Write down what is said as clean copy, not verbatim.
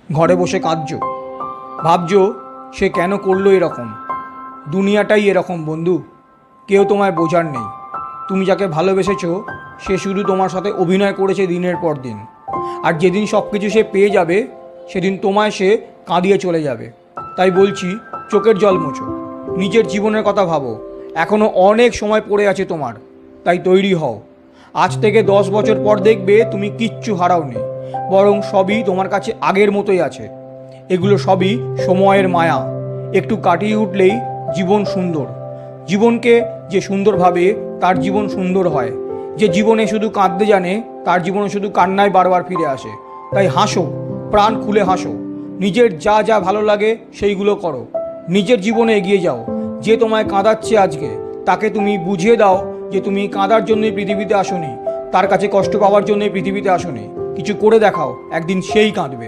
ঘরে বসে কাঁদছো, ভাবছো সে কেন করলো এরকম। দুনিয়াটাই এরকম বন্ধু, কেউ তোমায় বোঝার নেই। তুমি যাকে ভালোবেসেছো সে শুধু তোমার সাথে অভিনয় করেছে দিনের পর দিন, আর যেদিন সব কিছু সে পেয়ে যাবে সেদিন তোমায় সে কাঁদিয়ে চলে যাবে। তাই বলছি, চোখের জল মোছো, নিজের জীবনের কথা ভাবো। এখনও অনেক সময় পড়ে আছে তোমার, তাই তৈরি হও। আজ থেকে 10 বছর পর দেখবে তুমি কিচ্ছু হারাওনি, বরং সবই তোমার কাছে আগের মতোই আছে। এগুলো সবই সময়ের মায়া, একটু কাটিয়ে উঠলেই জীবন সুন্দর। জীবনকে যে সুন্দর ভাবে তার জীবন সুন্দর হয়, যে জীবনে শুধু কাঁদতে জানে তার জীবনে শুধু কান্নায় বারবার ফিরে আসে। তাই হাসো, প্রাণ খুলে হাসো, নিজের যা যা ভালো লাগে সেইগুলো করো, নিজের জীবনে এগিয়ে যাও। যে তোমায় কাঁদাচ্ছে আজকে, তাকে তুমি বুঝিয়ে দাও যে তুমি কাঁদার জন্যই পৃথিবীতে আসোনি, তার কাছে কষ্ট পাওয়ার জন্যই পৃথিবীতে আসোনি। কিছু করে দেখাও, একদিন সেই কাঁদবে।